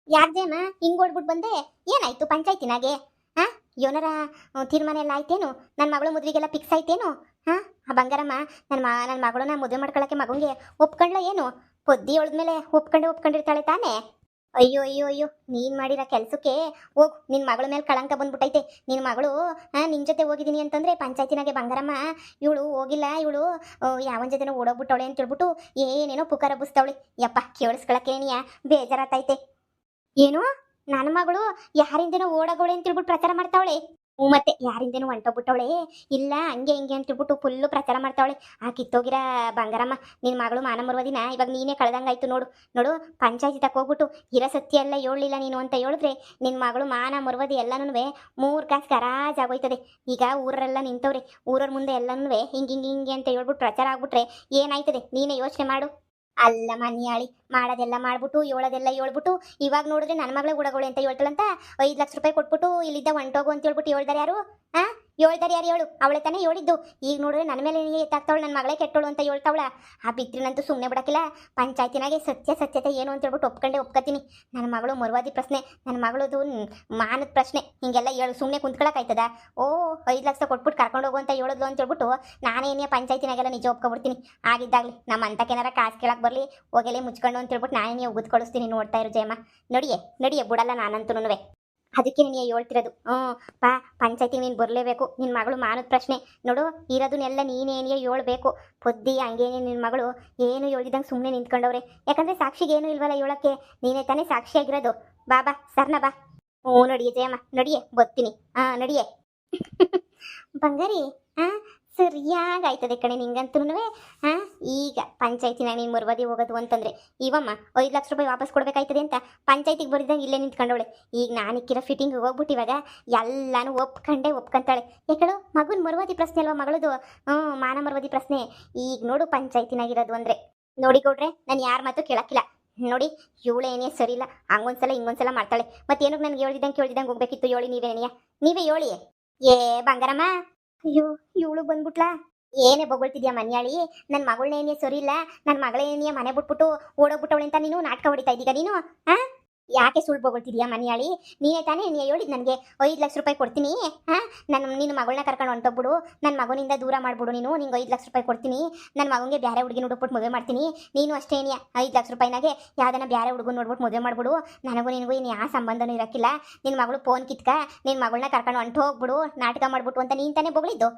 ಯಾಕೆ ಜಯಮ್ಮ ಹಿಂಗ್ ಓಡ್ಬಿಟ್ಟು ಬಂದೆ? ಏನಾಯ್ತು ಪಂಚಾಯ್ತಿನಾಗೆ? ಹಾ, ಯೋನರ ತೀರ್ಮಾನ ಎಲ್ಲ ಆಯ್ತೇನು? ನನ್ನ ಮಗಳು ಮದುವೆಗೆಲ್ಲ ಫಿಕ್ಸ್ ಆಯ್ತೇನು? ಹಾ, ಆ ಬಂಗಾರಮ್ಮ ನನ್ನ ಮಗಳನ್ನ ಮದುವೆ ಮಾಡ್ಕೊಳಕ್ಕೆ ಮಗಂಗೆ ಒಪ್ಕೊಂಡ್ಲ ಏನು? ಪೊದ್ದಿ ಒಳ್ದ್ಮೇಲೆ ಒಪ್ಕೊಂಡಿರ್ತಾಳೆ ತಾನೇ? ಅಯ್ಯೋ ಅಯ್ಯೋ ಅಯ್ಯೋ, ನೀನ್ ಮಾಡಿರೋ ಕೆಲ್ಸಕ್ಕೆ ಹೋಗ್, ನಿನ್ ಮಗಳ ಮೇಲೆ ಕಳಂಕ ಬಂದ್ಬಿಟ್ಟೈತೆ. ನಿನ್ ಮಗಳು ನಿನ್ ಜೊತೆ ಹೋಗಿದ್ದೀನಿ ಅಂತಂದ್ರೆ ಪಂಚಾಯತಿನಾಗೆ ಬಂಗಾರಮ್ಮ ಇವಳು ಹೋಗಿಲ್ಲ, ಇವಳು ಯಾವನ್ ಜೊತೆನೋ ಓಡೋಗ್ಬಿಟ್ಟವಳೆ ಅಂತ ಹೇಳ್ಬಿಟ್ಟು ಏನೇನೋ ಪುಕಾರ ಬುಸ್ತವಳೆ. ಯಪ್ಪ ಕೇಳಿಸ್ಕೊಳಕ್ಕೇನಿಯ ಬೇಜಾರತ್ತೈತೆ. ಏನು, ನನ್ನ ಮಗಳು ಯಾರಿಂದೇನೋ ಓಡಗೋಳೆ ಅಂತ ಹೇಳ್ಬಿಟ್ಟು ಪ್ರಚಾರ ಮಾಡ್ತಾವಳೆ? ಹ್ಞೂ, ಮತ್ತೆ ಯಾರಿಂದೇನೋ ಹೊಂಟೋಗ್ಬಿಟ್ಟವಳೆ. ಇಲ್ಲ ಹಂಗೆ ಹಿಂಗೆ ಅಂತ ಹೇಳ್ಬಿಟ್ಟು ಫುಲ್ಲು ಪ್ರಚಾರ ಮಾಡ್ತಾವಳೆ. ಆ ಕಿತ್ತೋಗಿರ ಬಂಗಾರಮ್ಮ, ನಿನ್ನ ಮಗಳು ಮಾನ ಮರುವದಿನ ಇವಾಗ ನೀನೇ ಕಳೆದಂಗಾಯ್ತು ನೋಡು. ನೋಡು, ಪಂಚಾಯತಿ ತಕ ಹೋಗ್ಬಿಟ್ಟು ಇರೋ ಸತ್ಯ ಎಲ್ಲ ಹೇಳಲಿಲ್ಲ ನೀನು ಅಂತ ಹೇಳಿದ್ರೆ ನಿನ್ನ ಮಗಳು ಮಾನ ಮರುವದಿ ಎಲ್ಲನೂ ಮೂರು ಕಾಸು ಗರಾಜಾಗೋಯ್ತದೆ. ಈಗ ಊರೆಲ್ಲ ನಿಂತವ್ರೆ, ಊರವ್ರ ಮುಂದೆ ಎಲ್ಲನೂ ಹಿಂಗೆ ಅಂತ ಹೇಳ್ಬಿಟ್ಟು ಪ್ರಚಾರ ಆಗ್ಬಿಟ್ರೆ ಏನಾಯ್ತದೆ ನೀನೇ ಯೋಚನೆ ಮಾಡು. ಅಲ್ಲ ಮನ್ಯಾಳಿ, ಮಾಡೋದೆಲ್ಲ ಮಾಡ್ಬಿಟ್ಟು ಹೇಳೋದೆಲ್ಲ ಹೇಳ್ಬಿಟ್ಟು ಇವಾಗ ನೋಡಿದ್ರೆ ನನ್ನ ಮಗಳೇ ಗುಡಗೋಳೆ ಅಂತ ಹೇಳ್ತಾಳಂತ 5 ಲಕ್ಷ ರೂಪಾಯಿ ಕೊಟ್ಬಿಟ್ಟು ಇಲ್ಲಿದ್ದ ಹೊಂಟೋಗು ಅಂತ ಹೇಳ್ಬಿಟ್ಟು ಹೇಳ್ದಾರೆ ಯಾರು? ಆ, ಹೇಳ್ದಾರೆ ಯಾರು ಹೇಳು? ಅವಳೆ ತಾನೇ ಹೇಳಿದ್ದು. ಈಗ ನೋಡಿದ್ರೆ ನನ್ನ ಮೇಲೆ ಎತ್ತಾಗ್ತಾವಳು, ನನ್ನ ಮಗಳೇ ಕೆಟ್ಟೋಳು ಅಂತ ಹೇಳ್ತಾವಳ. ಆ ಬಿತ್ರಿನಂತೂ ಸುಮ್ಮನೆ ಬಿಡಕ್ಕಿಲ್ಲ. ಪಂಚಾಯತಿನಾಗೆ ಸತ್ಯತೆ ಏನು ಅಂತ ಹೇಳ್ಬಿಟ್ಟು ಒಪ್ಕೋತೀನಿ. ನನ್ನ ಮಗಳು ಮರುವಾದಿ ಪ್ರಶ್ನೆ, ನನ್ನ ಮಗಳದು ಮಾನದ ಪ್ರಶ್ನೆ, ಹಿಂಗೆಲ್ಲ ಹೇಳು ಸುಮ್ಮನೆ ಕುಂತ್ಕೊಳಕಾಯ್ತದ? ಓ, 5 ಲಕ್ಷ ಕೊಟ್ಬಿಟ್ಟು ಕರ್ಕೊಂಡು ಹೋಗು ಅಂತ ಹೇಳಿದ್ಲು ಅಂತ ಹೇಳ್ಬಿಟ್ಟು ನಾನೇನೇ ಪಂಚಾಯತಿನಾಗೆಲ್ಲ ನಿಜ ಒಪ್ಕೊಬಿಡ್ತೀನಿ. ಆಗಿದ್ದಾಗಲಿ ನಮ್ಮ ಅಂತಕ್ಕೇನಾರ ಕಾಸು ಕೇಳಕ್ಕೆ ಬರಲಿ, ಹೋಗಲೇ ಮುಚ್ಕೊಂಡು ಅಂತ ಹೇಳ್ಬಿಟ್ಟು ನಾನೇ ಉಗಿದ್ ಕಳಿಸ್ತೀನಿ. ನೋಡ್ತಾ ಇರು ಜಯಮ್ಮ, ನಡಿಯೇ ಬಿಡಲ್ಲ ನಾನಂತೂ. ಅದಕ್ಕೆ ನೀನು ಹೇಳ್ತಿರೋದು. ಪಾ, ಪಂಚಾಯತಿಗೆ ನೀನು ಬರಲೇಬೇಕು. ನಿನ್ನ ಮಗಳು ಮಾನದ ಪ್ರಶ್ನೆ ನೋಡು, ಇರೋದನ್ನೆಲ್ಲ ನೀನೇನೇ ಹೇಳ್ಬೇಕು. ಪೊದ್ದಿ ಹಂಗೇನೆ ನಿನ್ನ ಮಗಳು ಏನು ಹೇಳಿದಂಗೆ ಸುಮ್ಮನೆ ನಿಂತ್ಕೊಂಡವ್ರೆ. ಯಾಕಂದರೆ ಸಾಕ್ಷಿಗೆ ಏನೂ ಇಲ್ವಲ್ಲ ಹೇಳೋಕ್ಕೆ, ನೀನೇ ತಾನೇ ಸಾಕ್ಷಿಯಾಗಿರೋದು. ಬಾ ಸರ್ನ ಬಾ. ಹ್ಞೂ, ನಡಿಯೇ ಜಯಮ್ಮ, ನಡಿಯೇ ಬರ್ತೀನಿ. ನಡಿಯೇ ಬಂಗಾರಿ. ಸರಿಯಾಗಾಯ್ತದೆ ಕಣೆ ನಿಂಗಂತೂ. ಈಗ ಪಂಚಾಯತಿನಾಗ ನೀನು ಮರುವದಿ ಹೋಗೋದು ಅಂತಂದ್ರೆ ಇವಮ್ಮ 5 ಲಕ್ಷ ರೂಪಾಯಿ ವಾಪಸ್ ಕೊಡ್ಬೇಕಾಯ್ತದೆ ಅಂತ ಪಂಚಾಯತಿಗೆ ಬರಿದಂಗೆ ಇಲ್ಲೇ ನಿಂತ್ಕೊಂಡವಳೆ. ಈಗ ನಾನಿಕ್ಕಿರೋ ಫಿಟ್ಟಿಂಗ್ ಹೋಗ್ಬಿಟ್ಟು ಇವಾಗ ಎಲ್ಲಾನು ಒಪ್ಕೊಂತಾಳೆ. ಯಾಕಳು ಮಗುನ ಮರುವದಿ ಪ್ರಶ್ನೆ ಅಲ್ವಾ ಮಗಳದು? ಮಾನ ಮರುವದಿ ಪ್ರಶ್ನೆ. ಈಗ ನೋಡು ಪಂಚಾಯತಿನಾಗಿರೋದು ಅಂದ್ರೆ ನೋಡಿ ಕೊಡ್ರೆ ನಾನು ಯಾರ ಮಾತು ಕೇಳಕ್ಕಿಲ್ಲ. ನೋಡಿ, ಇವಳೇನೇ ಸರಿ ಇಲ್ಲ, ಹಂಗೊಂದ್ಸಲ ಹಿಂಗೊಂದ್ಸಲ ಮಾಡ್ತಾಳೆ. ಮತ್ತೇನಕ್ಕೆ ನನಗೆ ಕೇಳ್ದಿದ್ದಂಗೆ ಹೋಗ್ಬೇಕಿತ್ತು? ಹೇಳಿ ನೀವೇ ಹೇಳಿ. ಏ ಬಂಗಾರಮ್ಮ, ಅಯ್ಯೋ ಇವಳು ಬಂದ್ಬಿಟ್ಲಾ? ಏನೇ ಬೊಗಳ್ತಿದ್ಯಾ ಮನ್ಯಾಳಿ? ನನ್ನ ಮಗಳನ್ನೇನೇ ಸರಿ ಇಲ್ಲ, ನನ್ನ ಮಗಳೇನೇ ಮನೆ ಬಿಟ್ಬಿಟ್ಟು ಓಡೋಗ್ಬಿಟ್ಟವಳೆ ಅಂತ ನೀನು ನಾಟಕ ಹೊಡಿತಾ ಇದ್ದೀಗ ನೀನು? ಹಾ, ಯಾಕೆ ಸುಳ್ಳು ಬೊಗಳ್ತಿದ್ಯಾ ಮನ್ಯಾಳಿ? ನೀನೇ ತಾನೇ ಹೇಳಿದ್ ನನಗೆ 5 ಲಕ್ಷ ರೂಪಾಯಿ ಕೊಡ್ತೀನಿ. ನಿನ್ನ ಮಗಳನ್ನ ಕರ್ಕೊಂಡು ಹೊಂಟೋಗ್ಬಿಡು, ನನ್ನ ಮಗನಿಂದ ದೂರ ಮಾಡ್ಬಿಡು, ನೀನು ನಿಂಗೆ 5 ಲಕ್ಷ ರೂಪಾಯಿ ಕೊಡ್ತೀನಿ, ನನ್ನ ಮಗನಿಗೆ ಬೇರೆ ಹುಡುಗಿನ ಹುಡುಕ್ಬಿಟ್ಟು ಮದುವೆ ಮಾಡ್ತೀನಿ. ನೀನು ಅಷ್ಟೇ 5 ಲಕ್ಷ ರೂಪಾಯಿನಾಗೆ ಯಾವ್ದನ್ನ ಬೇರೆ ಹುಡುಗನ ನೋಡ್ಬಿಟ್ಟು ಮದುವೆ ಮಾಡ್ಬಿಡು. ನನಗೂ ನಿನಗೂ ಇನ್ನು ಯಾವ ಸಂಬಂಧನೂ ಇರಕ್ಕಿಲ್ಲ. ನಿನ್ನ ಮಗಳು ಫೋನ್ ಕಿತ್ಕ ನಿನ್ನ ಮಗಳನ್ನ ಕರ್ಕೊಂಡು ಹೊಂಟೋಗ್ಬಿಡು, ನಾಟಕ ಮಾಡ್ಬಿಟ್ಟು ಅಂತ ನೀನು ತಾನೇ ಬೊಗಳಿದ್ದು.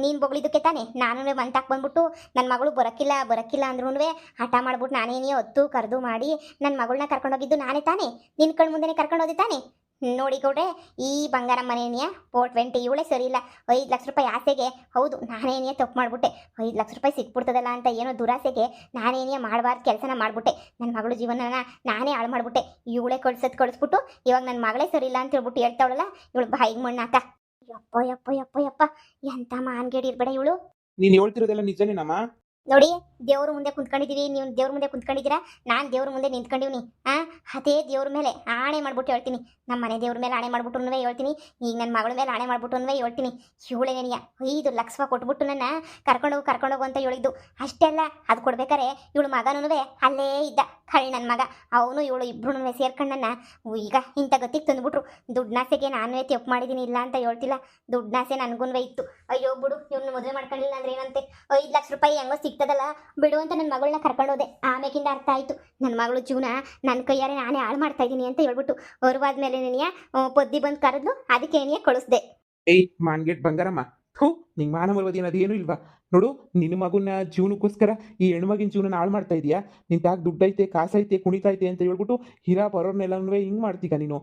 ನೀನು ಬೊಗಳಿದ್ದಕ್ಕೆ ತಾನೇ ನಾನು ಮಂತಾಕ್ ಬಂದ್ಬಿಟ್ಟು ನನ್ನ ಮಗಳು ಬರಕ್ಕಿಲ್ಲ ಅಂದ್ರೂ ಹಠ ಮಾಡ್ಬಿಟ್ಟು ನಾನೇನೇ ಹೊತ್ತು ಕರೆದು ಮಾಡಿ ನನ್ನ ಮಗಳನ್ನ ಕರ್ಕೊಂಡೋಗಿದ್ದು ನಾನೇ ತಾನೇ, ನಿನ್ನ ಕಣ್ಣು ಮುಂದೆನೇ ಕರ್ಕೊಂಡೋದೆ ತಾನೇ. ನೋಡಿ ಗೌಡ್ರೆ, ಈ ಬಂಗಾರ ಮನೆಯ 420 ಇವಳೇ ಸರಿ ಇಲ್ಲ. 5 ಲಕ್ಷ ರೂಪಾಯಿ ಆಸೆಗೆ ಹೌದು ನಾನೇನೇ ತಪ್ಪು ಮಾಡಿಬಿಟ್ಟೆ. 5 ಲಕ್ಷ ರೂಪಾಯಿ ಸಿಕ್ಬಿಡ್ತದಲ್ಲ ಅಂತ ಏನೋ ದುರಾಸೆಗೆ ನಾನೇನೇ ಮಾಡಬಾರ್ದು ಕೆಲಸನ ಮಾಡಿಬಿಟ್ಟೆ. ನನ್ನ ಮಗಳು ಜೀವನನ ನಾನೇ ಹಾಳು ಮಾಡಿಬಿಟ್ಟೆ. ಇವಳೇ ಕಳಿಸ್ಬಿಟ್ಟು ಇವಾಗ ನನ್ನ ಮಗಳೇ ಸರಿ ಇಲ್ಲ ಅಂತ ಹೇಳ್ಬಿಟ್ಟು ಹೇಳ್ತಾವಳಲ್ಲ, ಇವಳು ಬಾಯಿಗೆ ಮಣ್ಣಾಕ. ಯಪ್ಪ ಎಂತ ಮಾನ್ಗೇಡಿ ಇರ್ಬೇಡ ಇವಳು. ನೀನು ಹೇಳ್ತಿರೋದೆಲ್ಲ ನಿಜನೇನಮ್ಮ? ನೋಡಿ, ದೇವ್ರ ಮುಂದೆ ಕುಂತ್ಕೊಂಡಿದೀವಿ, ನೀವು ದೇವ್ರ ಮುಂದೆ ಕುಂತ್ಕೊಂಡಿದ್ದೀರಾ, ನಾನು ದೇವ್ರ ಮುಂದೆ ನಿಂತ್ಕೊಂಡಿವ್ನಿ. ಅದೇ ದೇವ್ರ ಮೇಲೆ ಆಣೆ ಮಾಡ್ಬಿಟ್ಟು ಹೇಳ್ತೀನಿ, ನಮ್ಮ ಮನೆ ದೇವ್ರ ಮೇಲೆ ಆಣೆ ಮಾಡ್ಬಿಟ್ಟು ಹೇಳ್ತೀನಿ, ಈಗ ನನ್ನ ಮಗಳ ಮೇಲೆ ಆಣೆ ಮಾಡ್ಬಿಟ್ಟು ಹೇಳ್ತೀನಿ. ಇವಳೇನೆಯ 5 ಲಕ್ಷ ಕೊಟ್ಬಿಟ್ಟು ನನ್ನ ಕರ್ಕೊಂಡೋಗು ಅಂತ ಹೇಳಿದ್ದು. ಅಷ್ಟೆಲ್ಲ ಅದು ಕೊಡ್ಬೇಕಾರೆ ಇವಳು ಮಗನೂ ಅಲ್ಲೇ ಇದ್ದ, ಕಳ್ಳ ನನ್ನ ಮಗ. ಅವನು ಇವಳು ಇಬ್ರು ಸೇರ್ಕೊಂಡನ್ನ ಈಗ ಇಂಥ ಗತಿಗೆ ತಂದುಬಿಟ್ರು. ದುಡ್ನಾಸೆಗೆ ನಾನೇ ತಪ್ಪು ಮಾಡಿದ್ದೀನಿ, ಇಲ್ಲ ಅಂತ ಹೇಳ್ತಿಲ್ಲ. ದುಡ್ನಾಸೆ ನನಗೂ ಇತ್ತು. ಅಯ್ಯೋ ಬಿಡು, ಇವ್ನ ಮದುವೆ ಮಾಡ್ಕೊಂಡಿಲ್ಲ ಅಂದ್ರೆ ಏನಂತೆ, 5 ಲಕ್ಷ ರೂಪಾಯಿ ಹೆಂಗೋ ಸಿಗ್ತದಲ್ಲ ಬಿಡು ಅಂತ ನನ್ನ ಮಗಳನ್ನ ಕರ್ಕೊಂಡೋದೆ. ಆಮೇಕಿಂದ ಅರ್ಥ ಆಯ್ತು ನನ್ನ ಮಗಳು ಜೀವನ ನನ್ನ ಕೈಯಾರೆ ನಾನೇ ಹಾಳು ಮಾಡ್ತಾ ಇದ್ದೀನಿ ಅಂತ ಹೇಳ್ಬಿಟ್ಟು ಹೊರವಾದ್ಮೇಲೆ ನೆನೆಯ ಪೊದ್ದಿ ಬಂದು ಕರೆದ್ಲು, ಅದಕ್ಕೆ ಏನಿಯ ಕಳಿಸ್ದೆ. ಏಯ್ ಮಾನ್ಗೆಟ್ ಬಂಗಾರಮ್ಮ, ನಿಂಗೆ ಮಾನ ಮರುವದಿ ಅನ್ನೋದೇನು ಇಲ್ವಾ? ನೋಡು, ನಿನ್ನ ಮಗುನ ಜೀವನಕ್ಕೋಸ್ಕರ ಈ ಹೆಣ್ಮಗಿನ ಜೀವನ ಹಾಳು ಮಾಡ್ತಾ ಇದೀಯಾ. ನಿಂತಾಗ ದುಡ್ಡೈತೆ, ಕಾಸೈತೆ, ಕುಣಿತೈತೆ ಅಂತ ಹೇಳ್ಬಿಟ್ಟು ಹಿರಾ ಬರೋರ್ನೆಲ್ಲನೂ ಹಿಂಗೆ ಮಾಡ್ತೀಗ ನೀನು?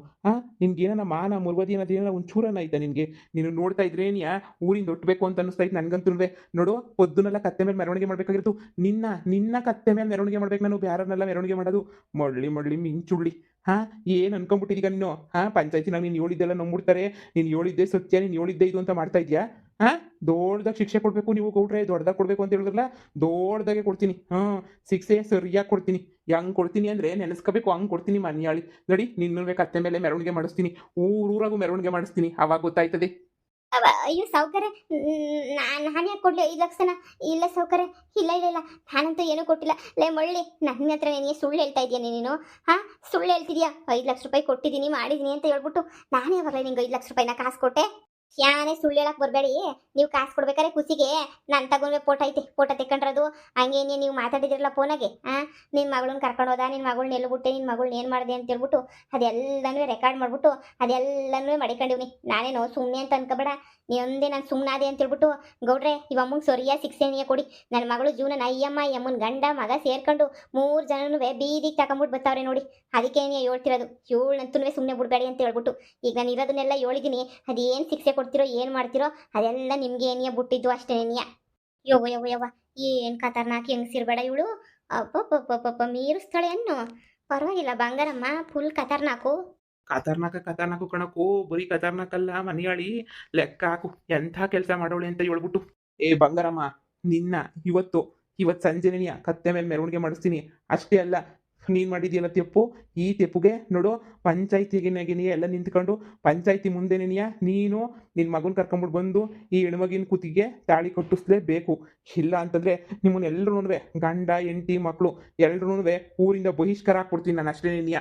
ನಿನ್ಗೇನ ಮಾನ ಮುರುವದಿ ಅನ್ನೋದೇನ ಒಂಚೂರನ ಐತೆ ನಿನಗೆ? ನೀನು ನೋಡ್ತಾ ಇದ್ರೇನಿಯಾ ಊರಿಂದ ಒಟ್ಟಬೇಕು ಅಂತ ಅನಿಸ್ತೈತೆ ನನಗಂತೂ. ನೋಡು, పొద్దునಲ್ಲ ಕತ್ತೆ ಮೇಲೆ ಮೆರವಣಿಗೆ ಮಾಡಬೇಕಾಗಿತ್ತು. ನಿನ್ನ ಕತ್ತೆ ಮೇಲೆ ಮೆರವಣಿಗೆ ಮಾಡ್ಬೇಕು ನಾನು, ಬ್ಯಾರನ್ನೆಲ್ಲ ಮೆರವಣಿಗೆ ಮಾಡೋದು? ಮೊಳ್ಳಿ ಮಿಂಚುಳ್ಳಿ. ಏನು ಅನ್ಕೊಂಡ್ಬಿಟ್ಟಿದೀಗ ನೀನು? ಪಂಚಾಯತಿನಾಗ ನೀನು ಹೇಳಿದ್ದೆಲ್ಲ ನಂಬಿಡ್ತಾರೆ, ನೀನು ಹೇಳಿದ್ದೆ ಸತ್ಯ, ನೀನು ಹೇಳಿದ್ದೆ ಇದು ಅಂತ ಮಾಡ್ತಾ ಇದೆಯಾ? ದೊಡ್ಡದಾಗಿ ಶಿಕ್ಷೆ ಕೊಡಬೇಕು ನೀವು ಗೌಡ್ರೆ, ದೊಡ್ಡದಾಗಿ ಕೊಡಬೇಕು ಅಂತ ಹೇಳಿದ್ರಲ್ಲ, ದೊಡ್ಡದಾಗೆ ಕೊಡ್ತೀನಿ. ಶಿಕ್ಷೆ ಸರಿಯಾಗಿ ಕೊಡ್ತೀನಿ. ಹೆಂಗೆ ಕೊಡ್ತೀನಿ ಅಂದರೆ ನೆನೆಸ್ಕೋಬೇಕು, ಹಂಗೆ ಕೊಡ್ತೀನಿ ಮನ್ಯಾಳಿ. ನಡಿ, ನಿನ್ನ ಕತ್ತೆ ಮೇಲೆ ಮೆರವಣಿಗೆ ಮಾಡಿಸ್ತೀನಿ, ಊರಾಗೂ ಮೆರವಣಿಗೆ ಮಾಡಿಸ್ತೀನಿ, ಅವಾಗ ಗೊತ್ತಾಯ್ತದೆ. ಅಯ್ಯೋ ಸಾವುಕಾರೆ, ನಾನು ಯಾಕೆ ಕೊಡ್ಲಿ 5 ಲಕ್ಷನ? ಇಲ್ಲ ಸಾವುಕಾರೆ, ಇಲ್ಲ ಇಲ್ಲ ಇಲ್ಲ, ನಾನಂತೂ ಏನೂ ಕೊಟ್ಟಿಲ್ಲ. ಲೇ ಮಳ್ಳಿ, ನನ್ನ ಹತ್ರ ನೀನು ಸುಳ್ಳು ಹೇಳ್ತಾ ಇದೀಯ ನೀನು? ಹಾ, ಸುಳ್ಳು ಹೇಳ್ತಿದ್ಯಾ? 5 ಲಕ್ಷ ರೂಪಾಯಿ ಕೊಟ್ಟಿದ್ದೀನಿ ಮಾಡಿದ್ದೀನಿ ಅಂತ ಹೇಳ್ಬಿಟ್ಟು ನಾನೇ ಯಾವಾಗಲೇ ನಿಂಗೆ 5 ಲಕ್ಷ ರೂಪಾಯಿನ ಕಾಸು ಕೊಟ್ಟೆ? ಯಾನೇ ಸುಳ್ಳು ಹೇಳಕ್ ಬರಬೇಡಿ. ನೀವು ಕಾಸು ಕೊಡ್ಬೇಕಾರೆ ಖುಷಿಗೆ ನಾನು ತಗೊಂಡ್ರೆ ಫೋಟೋ ಐತೆ, ಫೋಟೋ ತೆಕ್ಕೊಂಡ್ರದು ಹಂಗೇನೆ ನೀವು ಮಾತಾಡಿದಿರಲ್ಲ ಫೋನಾಗೆ. ನಿನ್ನ ಮಗಳನ್ನ ಕರ್ಕೊಂಡು ಹೋದ, ನಿನ್ನ ಮಗಳನ್ನ ಎಲ್ಬಿಟ್ಟೆ, ನಿನ್ನ ಮಗಳನ್ನ ಏನು ಮಾಡಿದೆ ಅಂತ ಹೇಳ್ಬಿಟ್ಟು ಅದೆಲ್ಲನೂ ರೆಕಾರ್ಡ್ ಮಾಡ್ಬಿಟ್ಟು ಅದೆಲ್ಲನೂ ಮಡಿಕೊಂಡಿವ್ನಿ. ನಾನೇನೋ ಸುಮ್ಮನೆ ಅಂತ ಅನ್ಕೋಬೇಡ. ನೀವೊಂದೇ ನಾನು ಸುಮ್ಮನಾದೆ ಅಂತ ಹೇಳ್ಬಿಟ್ಟು ಗೌಡ್ರೆ ಇವಮ್ಮಂಗೆ ಸರಿಯಾಗಿ ಶಿಕ್ಷೆನೇ ಕೊಡಿ. ನನ್ನ ಮಗಳು ಜೀವನ ಈ ಅಮ್ಮನ ಗಂಡ ಮಗ ಸೇರ್ಕೊಂಡು 3 ಜನನೂ ಬೀದಿಗೆ ತಗೊಂಬಿಟ್ಟು ಬರ್ತಾವ್ರೆ ನೋಡಿ. ಅದಕ್ಕೆ ಹೇಳ್ತಿರೋದು, ಇವಳಂತೂ ಸುಮ್ಮನೆ ಬಿಡಬೇಡಿ ಅಂತ ಹೇಳ್ಬಿಟ್ಟು. ಈಗ ನಾನು ಇರೋದನ್ನೆಲ್ಲ ಹೇಳಿದ್ದೀನಿ. ಅದೇನು ಶಿಕ್ಷೆ ಕೊಡ್ತಿರೋ ಏನು ಮಾಡ್ತಿರೋ ಅದೆಲ್ಲ ನಿಮ್ಗೆ ಏನಿಯ ಬಿಟ್ಟಿದ್ದು ಅಷ್ಟೇ ಏನಿಯ. ಯವ್ವ ಯವ್ವ ಯವ್ವ, ಏನು ಖತರ್ನಾಕಿ ಹೆಂಗಸಿರ್ಬೇಡ ಇವಳು. ಅಪ್ಪಪ್ಪಪ್ಪಪ್ಪ ಮೀರಿಸ್ತಾಳೆ ಅನ್ನು. ಪರವಾಗಿಲ್ಲ ಬಂಗಾರಮ್ಮ, ಫುಲ್ ಖತರ್ನಾಕು. ಖತರ್ನಾಕು ಕಣಕು, ಬರೀ ಖತರ್ನಾಕಲ್ಲ ಮನೆಯಾಳಿ. ಲೆಕ್ಕ ಹಾಕು ಎಂಥ ಕೆಲಸ ಮಾಡೋಳೆ ಅಂತ ಹೇಳ್ಬಿಟ್ಟು. ಏ ಬಂಗಾರಮ್ಮ, ನಿನ್ನ ಇವತ್ತು ಸಂಜೆನೆಯ ಕತ್ತೆ ಮೇಲೆ ಮೆರವಣಿಗೆ ಮಾಡಿಸ್ತೀನಿ. ಅಷ್ಟೇ ಅಲ್ಲ, ನೀನು ಮಾಡಿದ್ಯಲ್ಲ ತೆಪ್ಪು, ಈ ತೆಪ್ಪುಗೆ ನೋಡು ಪಂಚಾಯತಿಗೆ ಎಲ್ಲ ನಿಂತ್ಕೊಂಡು ಪಂಚಾಯತಿ ಮುಂದೆನೆಯ ನೀನು ನಿನ್ನ ಮಗನ ಕರ್ಕೊಂಬಿಟ್ಟು ಬಂದು ಈ ಹೆಣ್ಮಗಿನ ಕುತ್ತಿಗೆ ತಾಳಿ ಕಟ್ಟಿಸ್ಲೇಬೇಕು. ಇಲ್ಲ ಅಂತಂದರೆ ನಿಮ್ಮನ್ನೆಲ್ಲರೂ ಗಂಡ ಹೆಂಡತಿ ಮಕ್ಕಳು ಎಲ್ಲರೂ ಊರಿಂದ ಬಹಿಷ್ಕಾರ ಹಾಕ್ಬಿಡ್ತೀನಿ ನಾನು ಅಷ್ಟೇ ನೀನಿಯ.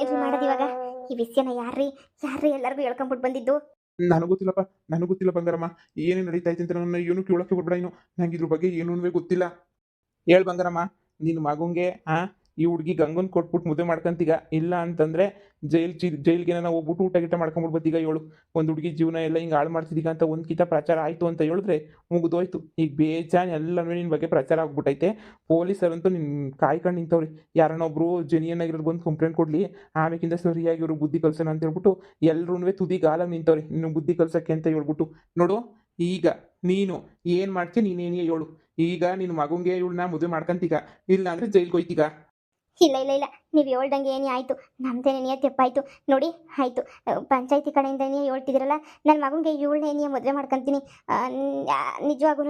ಏನ್ರಿ ಮಾಡೋದು ಇವಾಗ? ಈ ವಿಷಯನ ಯಾರ್ರಿ ಎಲ್ಲರಿಗೂ ಹೇಳ್ಕೊಂಬಿಟ್ಟು ಬಂದಿದ್ದು? ನನಗೂ ಗೊತ್ತಿಲ್ಲ ಬಂಗಾರಮ್ಮ, ಏನೇನು ನಡೀತಾ ಐತೆ ಅಂತ ನನ್ನ ಏನು ಕೇಳೋಕ್ಕೆ ಬರ್ಬೇಡ. ಇನ್ನು ನಂಗೆ ಇದ್ರ ಬಗ್ಗೆ ಏನೂ ಗೊತ್ತಿಲ್ಲ. ಹೇಳು ಬಂಗಾರಮ್ಮ, ನಿನ್ನ ಮಗಂಗೆ ಈ ಹುಡುಗಿ ಗಂಗನ್ ಕೊಟ್ಬಿಟ್ಟು ಮದುವೆ ಮಾಡ್ಕೊಂತೀಗ. ಇಲ್ಲ ಅಂತಂದರೆ ಜೈಲ್ಗೆ ನಾವು ಹೋಗ್ಬಿಟ್ಟು ಊಟ ಗಿಟ ಮಾಡ್ಕೊಂಬಿಡ್ಬೋದೀಗ. ಹೇಳು, ಒಂದು ಹುಡುಗಿ ಜೀವನ ಎಲ್ಲ ಹಿಂಗೆ ಹಾಳು ಮಾಡ್ತಿದ್ದೀಗ ಅಂತ ಒಂದು ಕಿತ ಪ್ರಚಾರ ಆಯಿತು ಅಂತ ಹೇಳಿದ್ರೆ ಮುಗಿದೋಯ್ತು. ಈಗ ಬೇಜಾನ್ ಎಲ್ಲನೂ ನಿನ್ನ ಬಗ್ಗೆ ಪ್ರಚಾರ ಆಗ್ಬಿಟ್ಟೈತೆ. ಪೊಲೀಸರಂತೂ ನಿನ್ನ ಕಾಯ್ಕೊಂಡು ನಿಂತವ್ರಿ. ಯಾರನ್ನೊಬ್ರು ಜೆನ್ಯನ್ನಾಗಿರೋದು ಬಂದು ಕಂಪ್ಲೇಂಟ್ ಕೊಡಲಿ, ಆಮೇಕಿಂದ ಸರಿಯಾಗಿ ಇವರು ಬುದ್ಧಿ ಕಲ್ಸೋಣ ಅಂತ ಹೇಳ್ಬಿಟ್ಟು ಎಲ್ಲರೂ ತುದಿಗಾಲಾಗಿ ನಿಂತವ್ರಿ ಇನ್ನು ಬುದ್ಧಿ ಕಲ್ಸೋಕ್ಕೆ ಅಂತ ಹೇಳ್ಬಿಟ್ಟು. ನೋಡು, ಈಗ ನೀನು ಏನು ಮಾಡ್ತೀಯ ನೀನೇನೇ ಹೇಳು. ಈಗ ನಿನ್ನ ಮಗಂಗೆ ಇವಳನ್ನ ಮದುವೆ ಮಾಡ್ಕೊಂತೀಗ, ಇಲ್ಲ ಅಂದರೆ ಜೈಲ್ಗೆ ಹೋಯ್ತೀಗ. ಇಲ್ಲ ಇಲ್ಲ ಇಲ್ಲ, ನೀವು ಹೇಳ್ದಂಗೆ ಏನೇ ಆಯಿತು, ನಮ್ದೇನೇ ತೆಪ್ಪಾಯಿತು ನೋಡಿ. ಆಯಿತು, ಪಂಚಾಯತಿ ಕಡೆಯಿಂದನೇ ಹೇಳ್ತಿದ್ದೀರಲ್ಲ, ನನ್ನ ಮಗನಿಗೆ ಇವಳನ್ನೇ ಮದುವೆ ಮಾಡ್ಕೊತೀನಿ. ನಿಜವಾಗೂ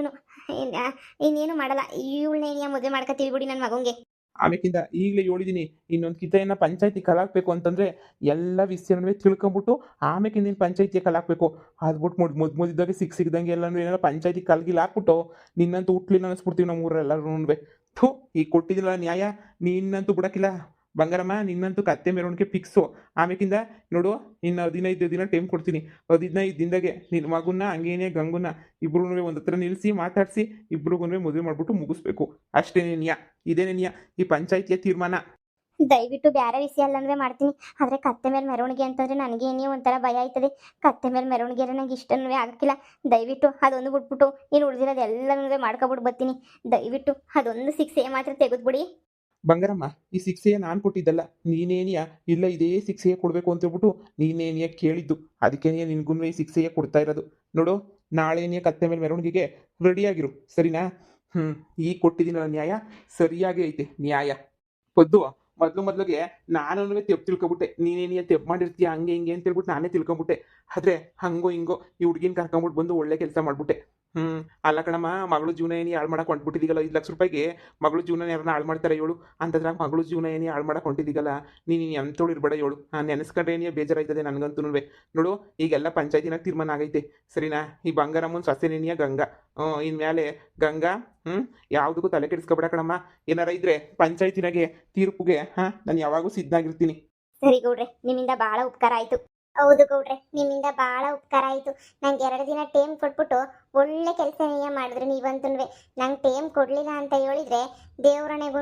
ಇನ್ನೇನು ಮಾಡಲ್ಲ, ಇವಳನ್ನೇ ಮದುವೆ ಮಾಡ್ಕೊತೀವಿ ಬಿಡಿ ನನ್ನ ಮಗನಿಗೆ. ಆಮೇಕಿಂದ ಈಗಲೇ ಹೇಳಿದ್ದೀನಿ, ಇನ್ನೊಂದು ಕಿತೆಯನ್ನು ಪಂಚಾಯತಿ ಕಲಾಕ್ಬೇಕು ಅಂತಂದರೆ ಎಲ್ಲ ವಿಷಯನೂ ತಿಳ್ಕೊಂಬಿಟ್ಟು ಆಮೇಕಿಂದ ನೀನು ಪಂಚಾಯತಿಯ ಕಲಾಕ್ಬೇಕು. ಅದ್ಬಿಟ್ಟು ಮುದ್ದಿದ್ದಾಗ ಸಿಗ್ದಂಗೆ ಎಲ್ಲನೂ ಏನಾರ ಪಂಚಾಯತಿ ಕಲ್ಗಿಲ್ಲ ಹಾಕ್ಬಿಟ್ಟು ನಿನ್ನಂತೂ ಹುಟ್ಲಿಲ್ಲ ಅನ್ನಿಸ್ಬಿಡ್ತೀವಿ ನಮ್ಮ ಊರೆಲ್ಲರೂ. ಥೂ, ಈಗ ಕೊಟ್ಟಿದ್ದಿಲ್ಲ ನ್ಯಾಯ, ನಿನ್ನಂತೂ ಬಿಡೋಕ್ಕಿಲ್ಲ ಬಂಗಾರಮ್ಮ. ನಿನ್ನಂತೂ ಕತ್ತೆ ಮೆರವಣಿಗೆ ಫಿಕ್ಸು. ಆಮೇಕಿಂದ ನೋಡು, ಇನ್ನು 15 ದಿನ ಟೈಮ್ ಕೊಡ್ತೀನಿ. 15 ದಿನದಾಗೆ ನಿನ್ನ ಮಗುನ ಹಂಗೇನೆ ಗಂಗುನ ಇಬ್ರು ಒಂದು ಹತ್ರ ನಿಲ್ಲಿಸಿ ಮಾತಾಡಿಸಿ ಇಬ್ರಿಗೂ ಮದುವೆ ಮಾಡಿಬಿಟ್ಟು ಮುಗಿಸ್ಬೇಕು. ಅಷ್ಟೇ ನ್ಯಾಯ, ಇದೇ ನ್ಯಾಯ, ಈ ಪಂಚಾಯತಿಯ ತೀರ್ಮಾನ. ದಯವಿಟ್ಟು ಬೇರೆ ವಿಷಯ ಅಲ್ಲಂದ್ರೆ ಮಾಡ್ತೀನಿ, ಆದರೆ ಕತ್ತೆ ಮೇಲೆ ಮೆರವಣಿಗೆ ಅಂತಂದರೆ ನನಗೇನೇ ಒಂಥರ ಭಯ ಆಯ್ತದೆ. ಕತ್ತೆ ಮೇಲೆ ಮೆರವಣಿಗೆ ನನಗೆ ಇಷ್ಟನೂ ಆಗಕ್ಕಿಲ್ಲ. ದಯವಿಟ್ಟು ಅದೊಂದು ಬಿಟ್ಬಿಟ್ಟು ಇನ್ನು ಉಳಿದಿರೋದು ಎಲ್ಲನೂ ಮಾಡ್ಕೊಬಿಟ್ಟು ಬರ್ತೀನಿ. ದಯವಿಟ್ಟು ಅದೊಂದು ಶಿಕ್ಷೆ ಮಾತ್ರ ತೆಗೆದ್ಬಿಡಿ ಬಂಗಾರಮ್ಮ. ಈ ಶಿಕ್ಷೆಯ ನಾನು ಕೊಟ್ಟಿದ್ದಲ್ಲ, ನೀನೇನಿಯ ಇಲ್ಲ ಇದೇ ಶಿಕ್ಷೆಯೇ ಕೊಡಬೇಕು ಅಂತ ಹೇಳ್ಬಿಟ್ಟು ನೀನೇನಿಯ ಕೇಳಿದ್ದು. ಅದಕ್ಕೇನೆಯ ನಿನ್ಗೂ ಈ ಶಿಕ್ಷೆಯೇ ಕೊಡ್ತಾ ಇರೋದು. ನೋಡು, ನಾಳೆನೆಯ ಕತ್ತೆ ಮೇಲೆ ಮೆರವಣಿಗೆಗೆ ರೆಡಿಯಾಗಿರು, ಸರಿನಾ? ಈಗ ಕೊಟ್ಟಿದ್ದೀನಲ್ಲ ನ್ಯಾಯ, ಸರಿಯಾಗಿ ಐತೆ ನ್ಯಾಯ. ಪದ್ದು ಮೊದಲಿಗೆ ನಾನು ತೆಪ್ಪು ತಿಳ್ಕೊಬಿಟ್ಟೆ. ನೀನೇನಿಯ ತೆಪ್ಪು ಮಾಡಿರ್ತೀಯ ಹಂಗೆ ಹಿಂಗೆ ಅಂತ ಹೇಳ್ಬಿಟ್ಟು ನಾನೇ ತಿಳ್ಕೊಂಬಿಟ್ಟೆ. ಆದರೆ ಹಂಗೋ ಹಿಂಗೋ ಈ ಹುಡುಗಿನ ಕರ್ಕೊಂಬಿಟ್ಟು ಬಂದು ಒಳ್ಳೆ ಕೆಲಸ ಮಾಡಿಬಿಟ್ಟೆ. ಅಲ್ಲ ಕಣಮ್ಮ, ಮಗಳು ಜೀವನ ಏನಿ ಹಾಳು ಮಾಡಕ್ಕೆ ಹೊಂಟ್ಬಿಟ್ಟಿದ್ದೀಗಲ್ಲ. 5 ಲಕ್ಷ ರೂಪಾಯಿಗೆ ಮಗಳು ಜೀವನ ಯಾರನ್ನ ಹಾಳು ಮಾಡ್ತಾರೆ ಹೇಳು? ಅಂತದ್ರಾಗ ಮಗಳು ಜೀವನ ಏನಿ ಹಾಳು ಮಾಡಕ್ಕೆ ಹೊಂಟಿದ್ದೀಗಲ್ಲ. ನೀನು ಎಂಥೋಳು ಇರಬೇಡ ಹೇಳು. ನೆನೆಸ್ಕೊಂಡ್ರೆ ಏನಿಯ ಬೇಜಾರಾಯ್ತದೆ ನನಗಂತೂ. ನೋಡು, ಈಗೆಲ್ಲ ಪಂಚಾಯತಿನಾಗ ತೀರ್ಮಾನ ಆಗೈತೆ, ಸರಿನಾ? ಈ ಬಂಗಾರಮ್ಮನ ಸೊಸೆನೇನಿಯ ಗಂಗಾ. ಇನ್ಮೇಲೆ ಗಂಗಾ ಯಾವುದಕ್ಕೂ ತಲೆ ಕೆಡಿಸ್ಕೊಬೇಡ ಕಣಮ್ಮ. ಏನಾರ ಇದ್ರೆ ಪಂಚಾಯತಿನಾಗೆ ತೀರ್ಪುಗೆ ನಾನು ಯಾವಾಗೂ ಸಿದ್ಧಾಗಿರ್ತೀನಿ. ಸರಿ ಗೌಡ್ರೆ, ನಿಮ್ಮಿಂದ ಭಾಳ ಉಪಕಾರ ಆಯಿತು. ಹೌದು ಗೌಡ್ರೆ, ನಿಮ್ಮಿಂದ ಭಾಳ ಉಪಕಾರ ಆಯಿತು. ನಂಗೆ 2 ದಿನ ಟೈಮ್ ಕೊಟ್ಬಿಟ್ಟು ಒಳ್ಳೆ ಕೆಲಸನೇ ಮಾಡಿದ್ರಿ ನೀವಂತೂ. ನಂಗೆ ಟೈಮ್ ಕೊಡಲಿಲ್ಲ ಅಂತ ಹೇಳಿದ್ರೆ ದೇವ್ರಣೆಗೂ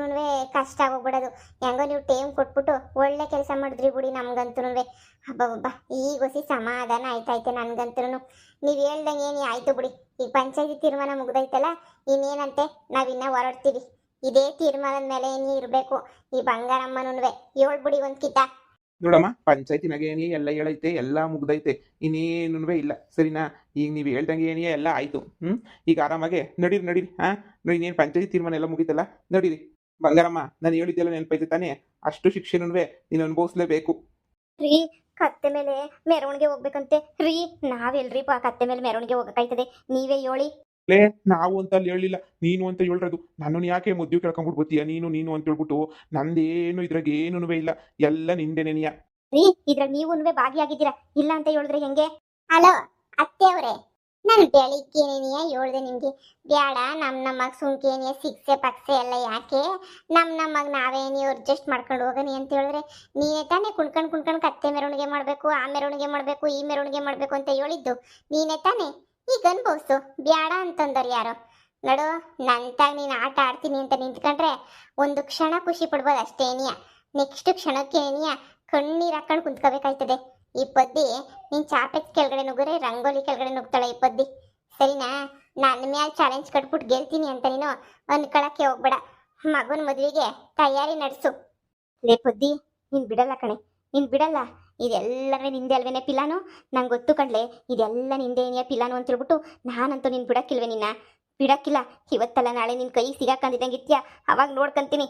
ಕಷ್ಟ ಆಗೋಗ್ಬಿಡೋದು. ಹೆಂಗೋ ನೀವು ಟೈಮ್ ಕೊಟ್ಬಿಟ್ಟು ಒಳ್ಳೆ ಕೆಲಸ ಮಾಡಿದ್ರಿ ಬಿಡಿ ನಮ್ಗಂತೂ. ಹಬ್ಬ ಈಗ ಹೊಸಿ ಸಮಾಧಾನ ಆಯ್ತೈತೆ ನನಗಂತೂ. ನೀವು ಹೇಳ್ದಂಗೆ ಏನೇ ಆಯಿತು ಬಿಡಿ. ಈಗ ಪಂಚಾಯತಿ ತೀರ್ಮಾನ ಮುಗ್ದೈತಲ್ಲ, ಇನ್ನೇನಂತೆ ನಾವಿನ್ನ ಹೊರಡ್ತೀವಿ. ಇದೇ ತೀರ್ಮಾನದ ಮೇಲೆ ಏನೇ ಇರಬೇಕು. ಈ ಬಂಗಾರಮ್ಮನೂ ಹೇಳ್ಬಿಡಿ ಒಂದು ಕಿತ. ನೋಡಮ್ಮ, ಪಂಚಾಯತಿನಾಗೆ ಏನೇ ಎಲ್ಲ ಹೇಳೈತೆ, ಎಲ್ಲ ಮುಗ್ದೈತೆ, ಇನ್ನೇನು ಇಲ್ಲ, ಸರಿನಾ? ಈಗ ನೀವು ಹೇಳ್ದಂಗೆ ಏನೇ ಎಲ್ಲ ಆಯಿತು. ಈಗ ಆರಾಮಾಗೆ ನಡೀರಿ ನಡೀರಿ. ಇನ್ನೇನು ಪಂಚಾಯತಿ ತೀರ್ಮಾನ ಎಲ್ಲ ಮುಗೀತಲ್ಲ, ನಡೀರಿ. ಬಂಗಾರಮ್ಮ, ನಾನು ಹೇಳಿದ್ದೆಲ್ಲ ನೆನಪೈತೆ ತಾನೇ? ಅಷ್ಟು ಶಿಕ್ಷೆನೂ ನೀನು ಅನುಭವಿಸ್ಲೇಬೇಕು. ರೀ, ಕತ್ತೆ ಮೇಲೆ ಮೆರವಣಿಗೆ ಹೋಗ್ಬೇಕಂತೆ ರೀ. ನಾವೆಲ್ರಿ ಕತ್ತೆ ಮೇಲೆ ಮೆರವಣಿಗೆ ಹೋಗಕ್ಕಾಯ್ತದೆ? ನೀವೇ ಹೇಳಿ. ಲೇ, ನಾವು ಅಂತ ಅಲ್ಲಿ ಹೇಳಿಲ್ಲ, ನೀನು ಅಂತ ಹೇಳ್ರದು. ನನ್ನನ್ನು ಯಾಕೆ ಮುದ್ದೆ ಕೇಳ್ಕೊಂಡ್ಬಿಟ್ಟು ಬರ್ತೀಯ? ನೀನು ಅಂತ ಹೇಳ್ಬಿಟ್ಟು ನಂದೇನು ಇದ್ರಾಗ ಏನೂ ಇಲ್ಲ, ಎಲ್ಲ ನಿಂದೇನೆನಿಯ. ರೀ, ಇದ್ರಾಗ ನೀವೂ ಭಾಗಿಯಾಗಿದ್ದೀರಾ. ಇಲ್ಲ ಅಂತ ಹೇಳಿದ್ರೆ ಹೆಂಗೆ? ಹಲೋ ಅತ್ತೆ ಅವರೇ, ನಾನು ಬೆಳಿಗ್ಗೆನೆಯ ಹೇಳ್ದೆ ನಿಮ್ಗೆ ಬ್ಯಾಡ ನಮ್ಮಗ್ ಸುಮ್ಕೇನಿಯ ಸಿಕ್ಸೆ ಪಕ್ಸೆ ಎಲ್ಲ ಯಾಕೆ ನಮ್ಮಗ್ ನಾವೇ ನೀವು ಅಡ್ಜಸ್ಟ್ ಮಾಡ್ಕೊಂಡು ಹೋಗನಿ ಅಂತ ಹೇಳಿದ್ರೆ ನೀನೇ ತಾನೇ ಕುಣ್ಕೊಂಡ್ ಕತ್ತೆ ಮೆರವಣಿಗೆ ಮಾಡ್ಬೇಕು, ಆ ಮೆರವಣಿಗೆ ಮಾಡ್ಬೇಕು, ಈ ಮೆರವಣಿಗೆ ಮಾಡ್ಬೇಕು ಅಂತ ಹೇಳಿದ್ದು ನೀನೇ ತಾನೇ. ಈಗ ಅನ್ಭವ್ಸು, ಬ್ಯಾಡ ಅಂತಂದವ್ರು ಯಾರು. ನೋಡು, ನಂತಾಗ ನೀನು ಆಟ ಆಡ್ತೀನಿ ಅಂತ ನಿಂತ್ಕೊಂಡ್ರೆ ಒಂದು ಕ್ಷಣ ಖುಷಿ ಪಡ್ಬೋದು ಅಷ್ಟೇನಿಯ, ನೆಕ್ಸ್ಟ್ ಕ್ಷಣಕ್ಕೆ ಏನಿಯ ಕಣ್ಣೀರ್ ಹಾಕೊಂಡು ಕುಂತ್ಕೋಬೇಕಾಯ್ತದೆ. ಈ ಪದ್ದಿ ನೀನ್ ಚಾಪೆಟ್ ಕೆಳಗಡೆ ನುಗ್ಗರೆ ರಂಗೋಲಿ ಕೆಳಗಡೆ ನುಗ್ತಾಳೆ ಈ ಪದ್ದಿ, ಸರಿನಾ? ನನ್ನ ಮ್ಯಾಲ ಚಾಲೆಂಜ್ ಕಟ್ಬಿಟ್ಟು ಗೆಲ್ತೀನಿ ಅಂತ ನೀನು ಅನ್ಕೊಳಕ್ಕೆ ಹೋಗ್ಬೇಡ. ಮಗನ ಮದುವೆಗೆ ತಯಾರಿ ನಡೆಸು. ಲೇ ಪದ್ದಿ, ನೀನ್ ಬಿಡಲ್ಲ ಕಣೆ, ನೀನ್ ಬಿಡಲ್ಲ. ಇದೆಲ್ಲವೇ ನಿಂದೆ ಅಲ್ವೇನೆ ಪಿಲಾನು, ನಂಗೆ ಗೊತ್ತು ಕಣ್ಲೆ, ಇದೆಲ್ಲ ನಿಂದೆ ಏನಿಯ ಪಿಲಾನು ಅಂತ ಹೇಳ್ಬಿಟ್ಟು ನಾನಂತೂ ನೀನು ಬಿಡಕ್ಕಿಲ್ವೇ ನಿನ್ನ, ಬಿಡಕ್ಕಿಲ್ಲ. ಇವತ್ತಲ್ಲ ನಾಳೆ ನಿನ್ ಕೈ ಸಿಗಾಕಂದಿದ್ದಂಗಿತ್ಯಾ, ಅವಾಗ ನೋಡ್ಕಂತೀನಿ.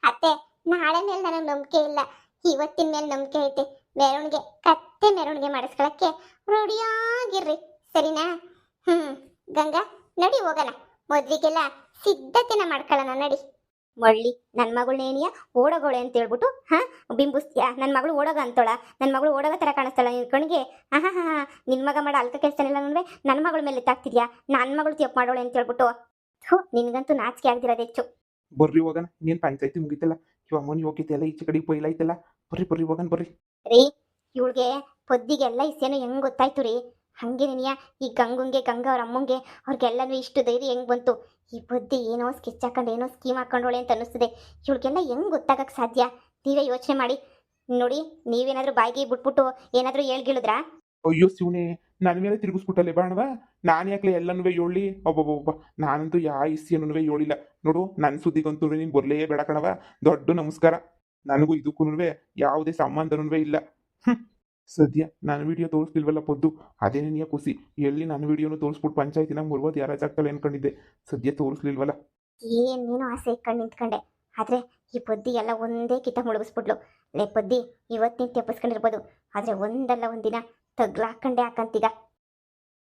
ಅತ್ತೆ, ನಾಳೆ ಮೇಲೆ ನನಗೆ ನಂಬಿಕೆ ಇಲ್ಲ, ಇವತ್ತಿನ ಮೇಲೆ ನಂಬಿಕೆ ಐತೆ. ಮೆರವಣಿಗೆ ಕತ್ತೆ ಮೆರವಣಿಗೆ ಮಾಡಿಸ್ಕೊಳಕ್ಕೆ ರೆಡಿಯಾಗಿರ್ರಿ, ಸರಿನಾ? ಗಂಗಾ, ನಡಿ ಹೋಗೋಣ, ಮದ್ವಿಗೆಲ್ಲ ಸಿದ್ಧತೆನ ಮಾಡ್ಕೊಳ್ಳೋಣ, ನಡಿ. ಮಳ್ಳಿ ನನ್ನ ಮಗಳನ್ನೇನಿಯ ಓಡೋಗೋಳೆ ಅಂತ ಹೇಳ್ಬಿಟ್ಟು ಬಿಂಬಿಸ್ತೀಯಾ? ನನ್ನ ಮಗಳು ಓಡೋಗ ಅಂತೋಳ, ನನ್ನ ಮಗಳು ಓಡೋಗ ಥರ ಕಾಣಿಸ್ತಾಳ ನಿನ್ನ ಕಣ್ಣಿಗೆ? ನಿನ್ನ ಮಗ ಮಾಡೋ ಅಲ್ಕ ಕೆಲಸನೆಲ್ಲ ಅಂದ್ರೆ ನನ್ನ ಮಗಳ ಮೇಲೆ ತಾಕ್ತಿದ್ಯಾ? ನನ್ನ ಮಗಳು ತಪ್ಪು ಮಾಡೋಳೆ ಅಂತ ಹೇಳ್ಬಿಟ್ಟು ನಿನಗಂತೂ ನಾಚಿಕೆ ಆಗ್ದಿರೋದು ಹೆಚ್ಚು. ಬರ್ರಿ ಹೋಗೋಣ, ಇನ್ನೇನು ಪಂಚಾಯತಿ ಮುಗಿತಲ್ಲ, ಇವಾಗ ಮನೆ ಹೋಗಿದ್ದೆಲ್ಲ ಈಚೆ ಕಡೆ ಪೊಯ್ಲ ಐತಲ್ಲ, ಬರ್ರಿ ಹೋಗೋಣ ಬರ್ರಿ. ರೀ, ಇವಳಿಗೆ ಪೊದ್ದಿಗೆಲ್ಲ ಇಸೇನು ಹೆಂಗೆ ಗೊತ್ತಾಯ್ತು ರೀ? ಹಂಗೆ ನೀನಿಯ ಈ ಗಂಗಂಗೆ, ಗಂಗಾ ಅವ್ರ ಅಮ್ಮಂಗೆ ಅವ್ರಿಗೆಲ್ಲನೂ ಇಷ್ಟು ಧೈರ್ಯ ಹೆಂಗೆ ಬಂತು? ಈ ಬುದ್ಧಿ ಏನೋ ಸ್ಕೆಚ್ ಹಾಕೊಂಡು ಏನೋ ಸ್ಕೀಮ್ ಹಾಕೊಂಡೋಳೆ ಅಂತ ಅನ್ನಿಸ್ತದೆ. ಇವಳಿಗೆಲ್ಲ ಹೆಂಗೆ ಗೊತ್ತಾಗಕ್ಕೆ ಸಾಧ್ಯ? ನೀವೇ ಯೋಚನೆ ಮಾಡಿ ನೋಡಿ. ನೀವೇನಾದರೂ ಬಾಯಿಗೆ ಬಿಟ್ಬಿಟ್ಟು ಏನಾದರೂ ಹೇಳ್ಗಿಳಿದ್ರಾ? ಅಯ್ಯೋ ಶಿವನೇ, ನನ್ನ ಮೇಲೆ ತಿರುಗಿಸ್ಬಿಟ್ಟಲೆ ಬಾಣವ. ನಾನು ಯಾಕಲೆ ಎಲ್ಲನೂ ಹೇಳಿ? ಒಬ್ಬೊಬ್ಬ ನಾನಂತೂ ಯಾ ಇಸ್ಸಿಯನ್ನೂ ಹೇಳಿಲ್ಲ ನೋಡು. ನನ್ನ ಸುದ್ದಿಗಂತೂ ನೀನು ಬರಲೇ ಬೇಡ ಕಣವ. ದೊಡ್ಡ ನಮಸ್ಕಾರ. ನನಗೂ ಇದಕ್ಕೂ ಯಾವುದೇ ಸಂಬಂಧನೂ ಇಲ್ಲ. ಸದ್ಯ ನನ್ನ ವಿಡಿಯೋ ತೋರಿಸ್ತಿಲ್ವಲ್ಲ ಪೊದ್ದು, ಅದೇನೇ ನೀ ಖುಷಿ. ಎಲ್ಲಿ ನನ್ನ ವಿಡಿಯೋನು ತೋರಿಸ್ಬಿಟ್ಟು ಪಂಚಾಯತಿನ ಮುರ್ಬೋದು ಯಾರಾಜಾಗ್ತಲ್ಲ ಅನ್ಕೊಂಡಿದ್ದೆ, ಸದ್ಯ ತೋರಿಸ್ಲಿಲ್ವಲ್ಲ. ಏನೇನೋ ಆಸೆ ಇಟ್ಕೊಂಡು ನಿಂತ್ಕೊಂಡೆ, ಆದರೆ ಈ ಪೊದ್ದಿ ಎಲ್ಲ ಒಂದೇ ಕಿತ್ತ ಮುಳುಗಿಸ್ಬಿಟ್ಲು. ಲೇ ಪೊದ್ದಿ, ಇವತ್ತು ನೀನು ತೆಪ್ಪಿಸ್ಕೊಂಡಿರ್ಬೋದು, ಆದರೆ ಒಂದಲ್ಲ ಒಂದಿನ ತಗ್ಲಾಕೊಂಡೆ ಹಾಕಂತೀಗ.